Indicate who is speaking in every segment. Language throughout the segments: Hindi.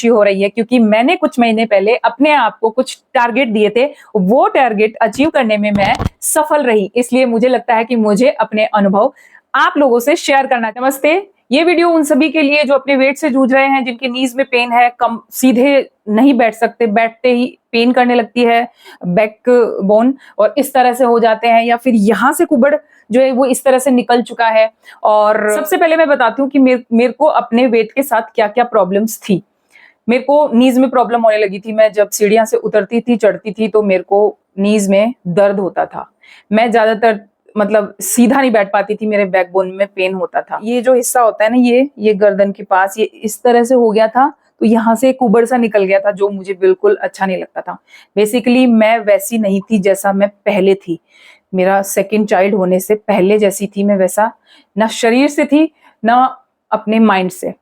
Speaker 1: खुशी हो रही है क्योंकि मैंने कुछ महीने पहले अपने आप को कुछ टारगेट दिए थे, वो टारगेट अचीव करने में मैं सफल रही। इसलिए मुझे लगता है कि मुझे अपने अनुभव आप लोगों से शेयर करना है। नमस्ते, ये वीडियो उन सभी के लिए जो अपने वेट से जूझ रहे हैं, जिनके नीज में पेन है, कम सीधे नहीं बैठ सकते, बैठते ही पेन करने लगती है बैक बोन और इस तरह से हो जाते हैं, या फिर यहाँ से कुबड़ जो है वो इस तरह से निकल चुका है। और सबसे पहले मैं बताती हूँ कि मेरे को अपने वेट के साथ क्या क्या प्रॉब्लम्स थी। मेरे को नीज में प्रॉब्लम होने लगी थी। मैं जब सीढ़ियां से उतरती थी, चढ़ती थी, तो मेरे को नीज में दर्द होता था। मैं ज्यादातर मतलब सीधा नहीं बैठ पाती थी, मेरे बैकबोन में पेन होता था। ये जो हिस्सा होता है ना, ये गर्दन के पास ये इस तरह से हो गया था, तो यहाँ से एक उबड़ सा निकल गया था जो मुझे बिल्कुल अच्छा नहीं लगता था। बेसिकली मैं वैसी नहीं थी जैसा मैं पहले थी। मेरा सेकंड चाइल्ड होने से पहले जैसी थी मैं, वैसा ना शरीर से थी ना अपने माइंड से।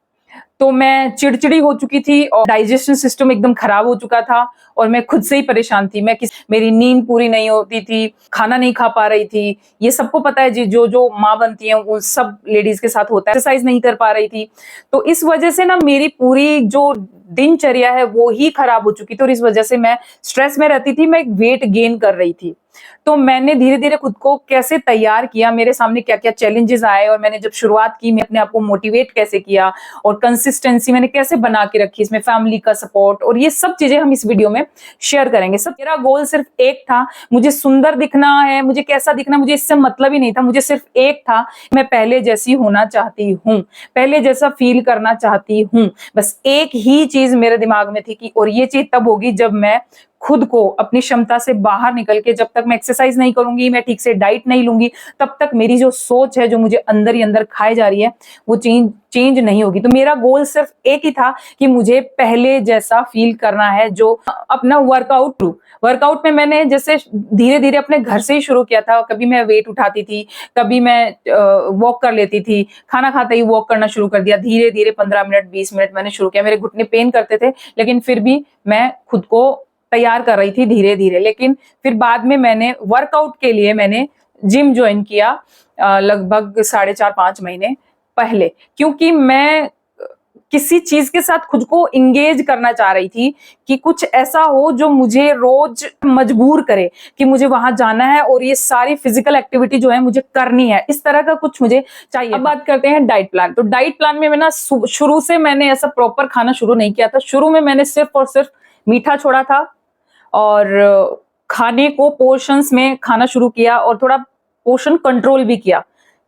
Speaker 1: तो मैं चिड़चिड़ी हो चुकी थी और डाइजेशन सिस्टम एकदम खराब हो चुका था और मैं खुद से ही परेशान थी। मेरी नींद पूरी नहीं होती थी, खाना नहीं खा पा रही थी। ये सबको पता है जी, जो माँ बनती है वो सब लेडीज के साथ होता है। एक्सरसाइज नहीं कर पा रही थी, तो इस वजह से ना मेरी पूरी जो दिनचर्या है वो ही खराब हो चुकी थी और इस वजह से मैं स्ट्रेस में रहती थी। मैं वेट गेन कर रही थी। तो मैंने धीरे धीरे खुद को कैसे तैयार किया, मेरे सामने क्या क्या चैलेंजेस आए और मैंने जब शुरुआत की, मैं अपने आप को मोटिवेट कैसे किया और कंसिस्टेंसी मैंने कैसे बना के रखी, इसमें फैमिली का सपोर्ट और ये सब चीजें हम इस वीडियो में शेयर करेंगे। सब मेरा गोल सिर्फ एक था, मुझे सुंदर दिखना है, मुझे कैसा दिखना, मुझे इससे मतलब ही नहीं था। मुझे सिर्फ एक था, मैं पहले जैसी होना चाहती हूँ, पहले जैसा फील करना चाहती हूँ। बस एक ही चीज मेरे दिमाग में थी कि और ये चीज तब होगी जब मैं खुद को अपनी क्षमता से बाहर निकल के, जब तक मैं एक्सरसाइज नहीं करूंगी, मैं ठीक से डाइट नहीं लूंगी, तब तक मेरी जो सोच है, जो मुझे अंदर ही अंदर खाई जा रही है, वो चेंज नहीं होगी। तो मेरा गोल सिर्फ एक ही था कि मुझे पहले जैसा फील करना है। जो अपना वर्कआउट में मैंने जैसे धीरे धीरे अपने घर से ही शुरू किया था। कभी मैं वेट उठाती थी, कभी मैं वॉक कर लेती थी, खाना खाते ही वॉक करना शुरू कर दिया। धीरे धीरे 15 मिनट 20 मिनट मैंने शुरू किया। मेरे घुटने पेन करते थे, लेकिन फिर भी मैं खुद को तैयार कर रही थी धीरे धीरे। लेकिन फिर बाद में मैंने वर्कआउट के लिए मैंने जिम ज्वाइन किया लगभग 4.5 महीने पहले, क्योंकि मैं किसी चीज के साथ खुद को इंगेज करना चाह रही थी कि कुछ ऐसा हो जो मुझे रोज मजबूर करे कि मुझे वहां जाना है और ये सारी फिजिकल एक्टिविटी जो है मुझे करनी है। इस तरह का कुछ मुझे चाहिए। अब बात करते हैं डाइट प्लान। तो डाइट प्लान में मैं ना शुरू से मैंने ऐसा प्रॉपर खाना शुरू नहीं किया था। शुरू में मैंने सिर्फ और सिर्फ मीठा छोड़ा था और खाने को पोर्शंस में खाना शुरू किया और थोड़ा पोर्शन कंट्रोल भी किया।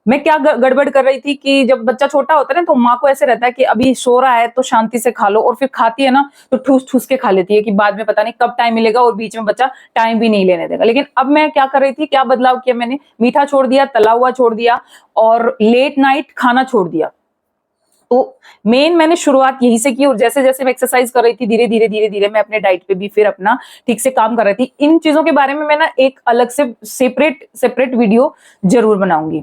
Speaker 1: मैं क्या गड़बड़ कर रही थी कि जब बच्चा छोटा होता है ना, तो माँ को ऐसे रहता है कि अभी सो रहा है तो शांति से खा लो, और फिर खाती है ना तो ठूस ठूस के खा लेती है कि बाद में पता नहीं कब टाइम मिलेगा और बीच में बच्चा टाइम भी नहीं लेने देगा। लेकिन अब मैं क्या कर रही थी, क्या बदलाव किया मैंने, मीठा छोड़ दिया, तला हुआ छोड़ दिया और लेट नाइट खाना छोड़ दिया। तो मेन मैंने शुरुआत यही से की और जैसे जैसे मैं एक्सरसाइज कर रही थी, धीरे धीरे मैं अपने डाइट पे भी फिर अपना ठीक से काम कर रही थी। इन चीजों के बारे में मैं ना एक अलग से सेपरेट वीडियो जरूर बनाऊंगी।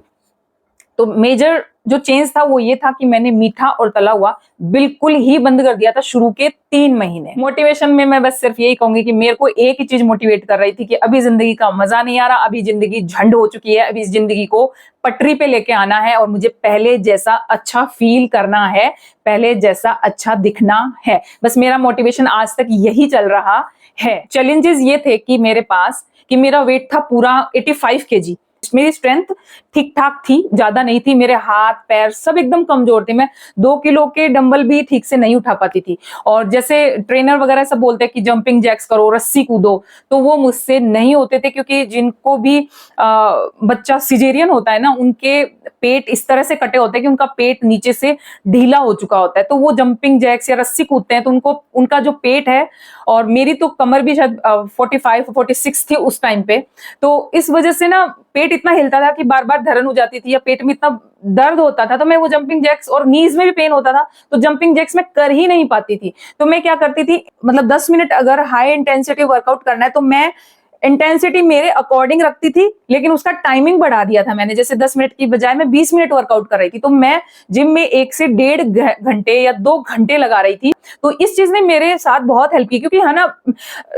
Speaker 1: तो मेजर जो चेंज था वो ये था कि मैंने मीठा और तला हुआ बिल्कुल ही बंद कर दिया था शुरू के 3 महीने। मोटिवेशन में मैं बस सिर्फ यही कहूंगी कि मेरे को एक ही चीज मोटिवेट कर रही थी कि अभी जिंदगी का मजा नहीं आ रहा, अभी जिंदगी झंड हो चुकी है, अभी इस जिंदगी को पटरी पे लेके आना है और मुझे पहले जैसा अच्छा फील करना है, पहले जैसा अच्छा दिखना है। बस मेरा मोटिवेशन आज तक यही चल रहा है। चैलेंजेस ये थे कि मेरे पास कि मेरा वेट था पूरा 85 kg। मेरी स्ट्रेंथ ठीक ठाक थी, ज्यादा नहीं थी। मेरे हाथ पैर सब एकदम कमजोर थे। मैं 2 किलो के डंबल भी ठीक से नहीं उठा पाती थी। और जैसे ट्रेनर वगैरह सब बोलते हैं कि जंपिंग जैक्स करो, रस्सी कूदो, तो वो मुझसे नहीं होते थे, क्योंकि जिनको भी बच्चा सिजेरियन होता है ना, उनके पेट इस तरह से कटे होते हैं कि उनका पेट नीचे से ढीला हो चुका होता है। तो वो जंपिंग जैक्स या रस्सी कूदते हैं तो उनको उनका जो पेट है, और मेरी तो कमर भी शायद 45-46 थी उस टाइम पे, तो इस वजह से ना पेट इतना हिलता था कि बार बार धरन हो जाती थी या पेट में इतना दर्द होता था। तो मैं वो जंपिंग जैक्स, और नीज में भी पेन होता था, तो जंपिंग जैक्स मैं कर ही नहीं पाती थी। तो मैं क्या करती थी, मतलब 10 मिनट अगर हाई इंटेंसिटी वर्कआउट करना है तो मैं इंटेंसिटी मेरे अकॉर्डिंग रखती थी, लेकिन उसका टाइमिंग बढ़ा दिया था मैंने। जैसे 10 मिनट की बजाय मैं 20 मिनट वर्कआउट कर रही थी, तो मैं जिम में 1 से 1.5 घंटे या 2 घंटे लगा रही थी। तो इस चीज ने मेरे साथ बहुत हेल्प की, क्योंकि है ना,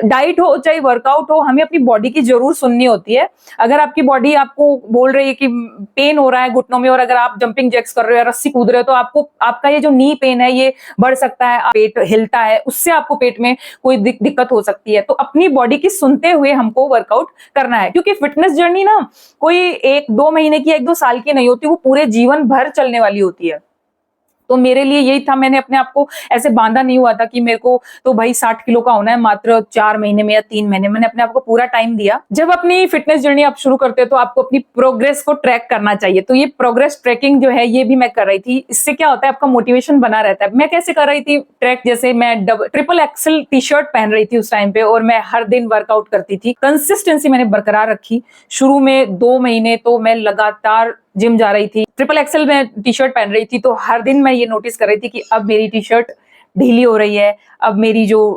Speaker 1: डाइट हो चाहे वर्कआउट हो, हमें अपनी बॉडी की जरूर सुननी होती है। अगर आपकी बॉडी आपको बोल रही है कि पेन हो रहा है घुटनों में, और अगर आप जंपिंग जैक्स कर रहे हो या रस्सी कूद रहे हो, तो आपको आपका ये जो नी पेन है ये बढ़ सकता है, पेट हिलता है, उससे आपको पेट में कोई दिक्कत हो सकती है। तो अपनी बॉडी की सुनते हुए हमको वर्कआउट करना है, क्योंकि फिटनेस जर्नी ना कोई 1-2 महीने की, 1-2 साल की नहीं होती, वो पूरे जीवन भर चलने वाली होती है। तो मेरे लिए यही था, मैंने अपने आप को ऐसे बांधा नहीं हुआ था कि मेरे को तो भाई 60 किलो का होना है मात्र 4 महीने में या 3 महीने। मैंने अपने आप को पूरा टाइम दिया। जब अपनी फिटनेस जर्नी आप शुरू करते हो तो आपको अपनी प्रोग्रेस को ट्रैक करना चाहिए। तो ये प्रोग्रेस ट्रैकिंग जो है ये भी मैं कर रही थी। इससे क्या होता है, आपका मोटिवेशन बना रहता है। मैं कैसे कर रही थी ट्रैक, जैसे मैं ट्रिपल एक्सल टी शर्ट पहन रही थी उस टाइम पे, और मैं हर दिन वर्कआउट करती थी। कंसिस्टेंसी मैंने बरकरार रखी। शुरू में 2 महीने तो मैं लगातार जिम जा रही थी, ट्रिपल एक्सल में टी शर्ट पहन रही थी। तो हर दिन मैं ये नोटिस कर रही थी कि अब मेरी टी शर्ट ढीली हो रही है, अब मेरी जो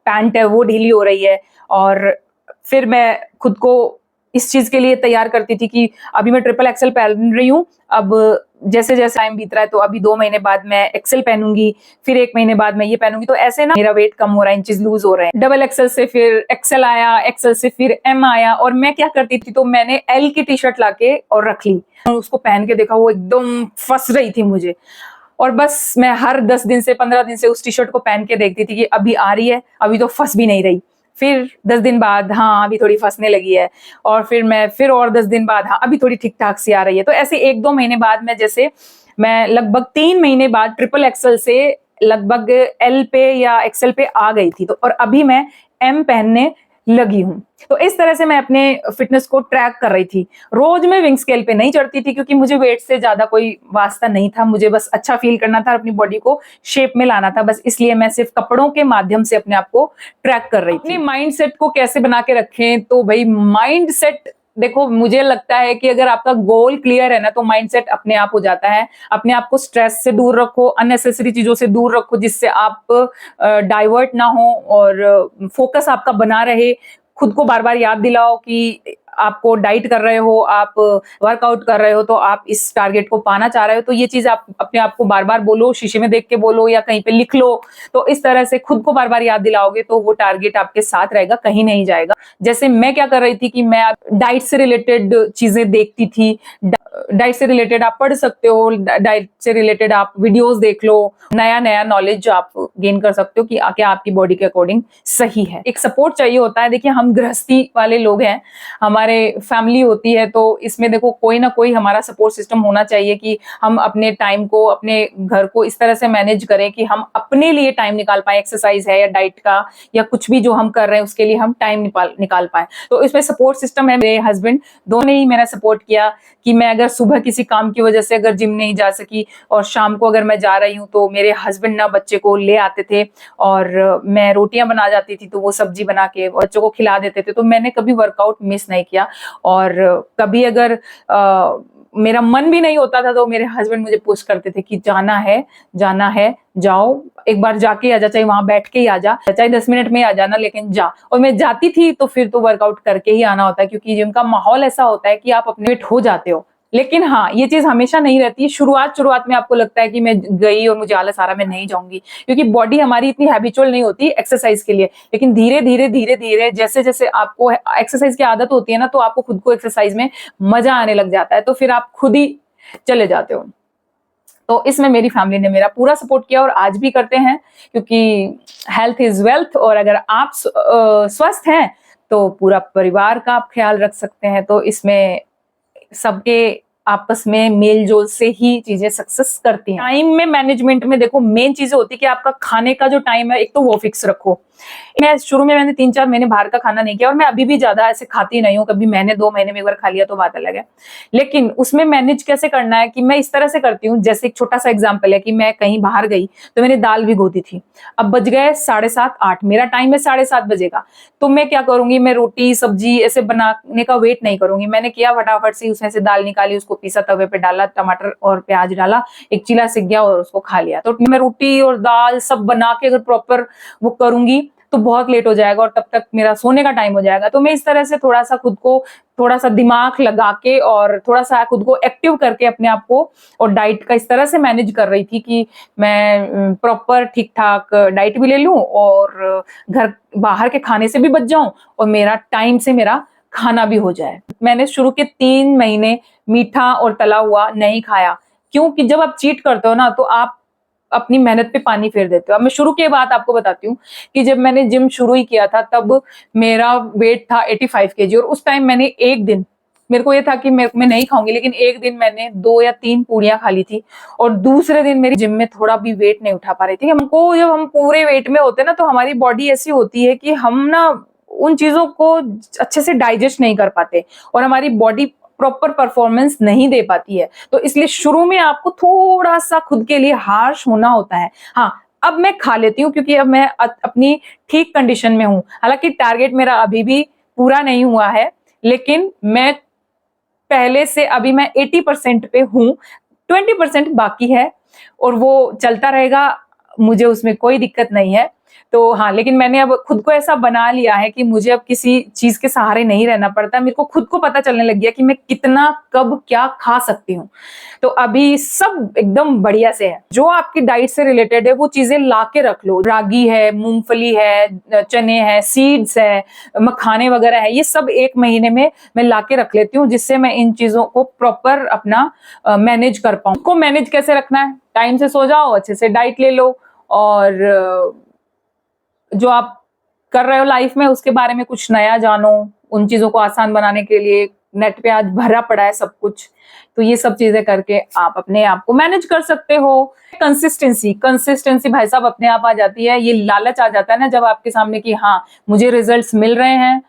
Speaker 1: पैंट है वो ढीली हो रही है। और फिर मैं खुद को इस चीज के लिए तैयार करती थी कि अभी मैं ट्रिपल एक्सल पहन रही हूँ, अब जैसे जैसे टाइम बीत रहा है तो अभी 2 महीने बाद मैं एक्सेल पहनूंगी, फिर 1 महीने बाद मैं ये पहनूंगी। तो ऐसे ना मेरा वेट कम हो रहा है, इंचेस लूज हो रहे हैं। डबल एक्सेल से फिर एक्सेल आया, एक्सेल से फिर एम आया, और मैं क्या करती थी, तो मैंने एल की टी शर्ट लाके और रख ली। उसको पहन के देखा, वो एकदम फंस रही थी मुझे। और बस मैं हर 10 दिन से 15 दिन से उस टी शर्ट को पहन के देखती थी कि अभी आ रही है, अभी तो फंस भी नहीं रही। फिर 10 दिन बाद हाँ अभी थोड़ी फंसने लगी है, और फिर मैं फिर और 10 दिन बाद हाँ अभी थोड़ी ठीक ठाक सी आ रही है। तो ऐसे 1-2 महीने बाद मैं लगभग 3 महीने बाद ट्रिपल एक्सल से लगभग एल पे या एक्सेल पे आ गई थी। तो और अभी मैं एम पहनने लगी हूँ। तो इस तरह से मैं अपने फिटनेस को ट्रैक कर रही थी। रोज मैं विंग स्केल पे नहीं चढ़ती थी, क्योंकि मुझे वेट से ज्यादा कोई वास्ता नहीं था। मुझे बस अच्छा फील करना था, अपनी बॉडी को शेप में लाना था, बस इसलिए मैं सिर्फ कपड़ों के माध्यम से अपने आप को ट्रैक कर रही थी। अपनी माइंड सेट को कैसे बना के रखें, तो भाई माइंड सेट देखो, मुझे लगता है कि अगर आपका गोल क्लियर है ना, तो माइंडसेट अपने आप हो जाता है। अपने आप को स्ट्रेस से दूर रखो, अननेसेसरी चीजों से दूर रखो, जिससे आप डाइवर्ट ना हो और फोकस आपका बना रहे। खुद को बार बार याद दिलाओ कि आपको डाइट कर रहे हो, आप वर्कआउट कर रहे हो, तो आप इस टारगेट को पाना चाह रहे हो। तो ये चीज आप अपने आप को बार बार बोलो, शीशे में देख के बोलो या कहीं पे लिख लो। तो इस तरह से खुद को बार बार याद दिलाओगे तो वो टारगेट आपके साथ रहेगा, कहीं नहीं जाएगा। जैसे मैं क्या कर रही थी कि मैं डाइट से रिलेटेड चीजें देखती थी। डाइट से रिलेटेड आप पढ़ सकते हो, डाइट से रिलेटेड आप वीडियोस देख लो, नया नया नॉलेज आप गेन कर सकते हो कि क्या आपकी बॉडी के अकॉर्डिंग सही है। एक सपोर्ट चाहिए होता है। देखिए, हम गृहस्थी वाले लोग हैं, हमारे फैमिली होती है, तो इसमें देखो कोई ना कोई हमारा सपोर्ट सिस्टम होना चाहिए कि हम अपने टाइम को, अपने घर को इस तरह से मैनेज करें कि हम अपने लिए टाइम निकाल पाए। एक्सरसाइज है या डाइट का या कुछ भी जो हम कर रहे हैं उसके लिए हम टाइम निकाल पाए। तो इसमें सपोर्ट सिस्टम है। मेरे हस्बैंड दोनों ही मेरा सपोर्ट किया कि मैं अगर सुबह किसी काम की वजह से अगर जिम नहीं जा सकी और शाम को अगर मैं जा रही हूँ, तो मेरे हस्बैंड ना बच्चे को ले आते थे और मैं रोटियां बना जाती थी तो वो सब्जी बना के बच्चों को खिला देते थे। तो मैंने कभी वर्कआउट मिस नहीं किया। और कभी अगर मेरा मन भी नहीं होता था तो मेरे हस्बैंड मुझे पुश करते थे कि जाना है, जाओ, एक बार जाके आ जा, चाहे वहां बैठ के ही आ जा, चाहे 10 मिनट में आ जाना, लेकिन जा। और मैं जाती थी तो फिर तो वर्कआउट करके ही आना होता है, क्योंकि जिम का माहौल ऐसा होता है कि आप अपने फिट हो जाते हो। लेकिन हाँ, ये चीज हमेशा नहीं रहती है। शुरुआत में आपको लगता है कि मैं गई और मुझे आलस आ रहा, मैं नहीं जाऊंगी, क्योंकि बॉडी हमारी इतनी हैबिचुअल नहीं होती एक्सरसाइज के लिए। लेकिन धीरे धीरे जैसे जैसे आपको एक्सरसाइज की आदत होती है ना, तो आपको खुद को एक्सरसाइज में मजा आने लग जाता है, तो फिर आप खुद ही चले जाते हो। तो इसमें मेरी फैमिली ने मेरा पूरा सपोर्ट किया और आज भी करते हैं, क्योंकि हेल्थ इज वेल्थ। और अगर आप स्वस्थ हैं तो पूरा परिवार का आप ख्याल रख सकते हैं। तो इसमें सबके आपस में मेल जोल से ही चीजें सक्सेस करती हैं। टाइम में मैनेजमेंट में देखो, मेन चीजें होती है कि आपका खाने का जो टाइम है, एक तो वो फिक्स रखो। मैं शुरू में मैंने 3-4 महीने बाहर का खाना नहीं किया, और मैं अभी भी ज्यादा ऐसे खाती नहीं हूँ। कभी महीने 2 महीने में एक बार खा लिया तो बात अलग है। लेकिन उसमें मैनेज कैसे करना है कि मैं इस तरह से करती हूँ। जैसे एक छोटा सा एग्जाम्पल है कि मैं कहीं बाहर गई तो मैंने दाल भिगो दी थी, अब बज गए 7:30-8, मेरा टाइम है 7:30 बजेगा। तो मैं क्या करूंगी, मैं रोटी सब्जी ऐसे बनाने का वेट नहीं करूंगी। मैंने किया फटाफट से उसमें से दाल निकाली, उसको उसको पीसा, तवे पे डाला, टमाटर और प्याज डाला, एक चीला सीख गया और उसको खा लिया। तो मैं रोटी और दाल सब बना के अगर प्रॉपर वो करूंगी तो बहुत लेट हो जाएगा और तब तक मेरा सोने का टाइम हो जाएगा। तो मैं इस तरह से थोड़ा सा खुद को, थोड़ा सा दिमाग लगा के और थोड़ा सा खुद को एक्टिव करके अपने आप को और डाइट का इस तरह से मैनेज कर रही थी कि मैं प्रॉपर ठीक ठाक डाइट भी ले लूं और घर बाहर के खाने से भी बच जाऊं और मेरा टाइम से मेरा खाना भी हो जाए। मैंने शुरू के 3 महीने मीठा और तला हुआ नहीं खाया, क्योंकि जब आप चीट करते हो ना तो आप अपनी मेहनत पे पानी फेर देते हो। अब मैं शुरू की बात आपको बताती हूँ कि जब मैंने जिम शुरू ही किया था तब मेरा वेट था 85 केजी और उस टाइम मैंने एक दिन, मेरे को ये था कि मैं नहीं खाऊंगी, लेकिन एक दिन मैंने 2 या 3 पूड़ियां खा ली थी और दूसरे दिन मेरी जिम में थोड़ा भी वेट नहीं उठा पा रही थी। हमको जब हम पूरे वेट में होते हैं ना तो हमारी बॉडी ऐसी होती है कि हम ना उन चीजों को अच्छे से डाइजेस्ट नहीं कर पाते और हमारी बॉडी प्रॉपर परफॉर्मेंस नहीं दे पाती है। तो इसलिए शुरू में आपको थोड़ा सा खुद के लिए हार्श होना होता है। हाँ, अब मैं खा लेती हूँ क्योंकि अब मैं अपनी ठीक कंडीशन में हूँ। हालांकि टारगेट मेरा अभी भी पूरा नहीं हुआ है, लेकिन मैं पहले से अभी मैं 80% पे हूँ, 20% बाकी है और वो चलता रहेगा, मुझे उसमें कोई दिक्कत नहीं है। तो हाँ, लेकिन मैंने अब खुद को ऐसा बना लिया है कि मुझे अब किसी चीज के सहारे नहीं रहना पड़ता। मेरे को खुद को पता चलने लग गया कि मैं कितना कब क्या खा सकती हूँ। तो अभी सब एकदम बढ़िया से है। जो आपकी डाइट से रिलेटेड है वो चीजें ला के रख लो। रागी है, मूंगफली है, चने हैं, सीड्स है, मखाने वगैरह है, ये सब 1 महीने में मैं ला के रख लेती हूँ, जिससे मैं इन चीजों को प्रॉपर अपना मैनेज कर पाऊँ। को मैनेज कैसे रखना है? टाइम से सो जाओ, अच्छे से डाइट ले लो और जो आप कर रहे हो लाइफ में उसके बारे में कुछ नया जानो। उन चीजों को आसान बनाने के लिए नेट पे आज भरा पड़ा है सब कुछ, तो ये सब चीजें करके आप अपने आप को मैनेज कर सकते हो। कंसिस्टेंसी भाई साहब अपने आप आ जाती है। ये लालच आ जाता है ना जब आपके सामने कि हाँ मुझे रिजल्ट्स मिल रहे हैं,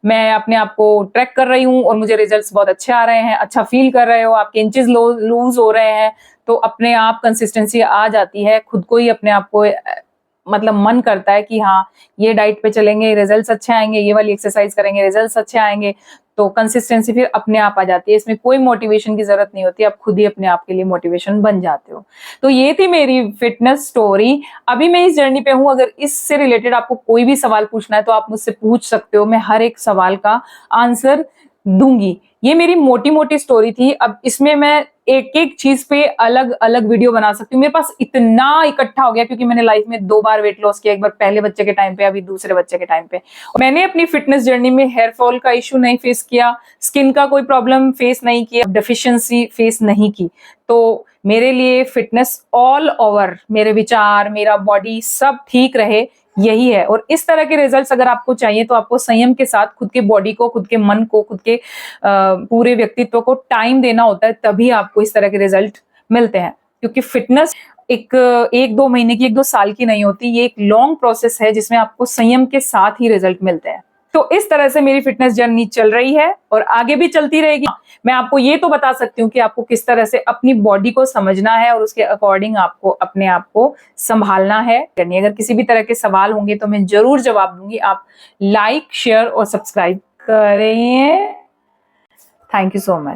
Speaker 1: मैं अपने आप को ट्रैक कर रही हूँ और मुझे रिजल्ट्स बहुत अच्छे आ रहे हैं, अच्छा फील कर रहे हो, आपके इंचेस लूज हो रहे हैं, तो अपने आप कंसिस्टेंसी आ जाती है। खुद को ही अपने आप को मतलब मन करता है कि हाँ ये डाइट पे चलेंगे रिजल्ट्स अच्छे आएंगे, ये वाली एक्सरसाइज करेंगे रिजल्ट्स अच्छे आएंगे। तो कंसिस्टेंसी फिर अपने आप आ जाती है, इसमें कोई मोटिवेशन की जरूरत नहीं होती, आप खुद ही अपने आप के लिए मोटिवेशन बन जाते हो। तो ये थी मेरी फिटनेस स्टोरी। अभी मैं इस जर्नी पे हूँ। अगर इससे रिलेटेड आपको कोई भी सवाल पूछना है तो आप मुझसे पूछ सकते हो, मैं हर एक सवाल का आंसर दूंगी। ये मेरी मोटी मोटी स्टोरी थी। अब इसमें मैं एक एक चीज पे अलग अलग वीडियो बना सकती हूँ। मेरे पास इतना इकट्ठा हो गया क्योंकि मैंने लाइफ में 2 बार वेट लॉस किया, एक बार पहले बच्चे के टाइम पे, अभी दूसरे बच्चे के टाइम पे। मैंने अपनी फिटनेस जर्नी में हेयर फॉल का इश्यू नहीं फेस किया, स्किन का कोई प्रॉब्लम फेस नहीं किया, डेफिशिएंसी फेस नहीं की। तो मेरे लिए फिटनेस ऑल ओवर, मेरे विचार, मेरा बॉडी सब ठीक रहे, यही है। और इस तरह के रिजल्ट्स अगर आपको चाहिए तो आपको संयम के साथ खुद के बॉडी को, खुद के मन को, खुद के पूरे व्यक्तित्व को टाइम देना होता है, तभी आपको इस तरह के रिजल्ट मिलते हैं। क्योंकि फिटनेस एक 1-2 महीने की, 1-2 साल की नहीं होती, ये एक लॉन्ग प्रोसेस है जिसमें आपको संयम के साथ ही रिजल्ट मिलते हैं। तो इस तरह से मेरी फिटनेस जर्नी चल रही है और आगे भी चलती रहेगी। मैं आपको ये तो बता सकती हूँ कि आपको किस तरह से अपनी बॉडी को समझना है और उसके अकॉर्डिंग आपको अपने आप को संभालना है। अगर किसी भी तरह के सवाल होंगे तो मैं जरूर जवाब दूंगी। आप लाइक, शेयर और सब्सक्राइब करें। Thank you so much.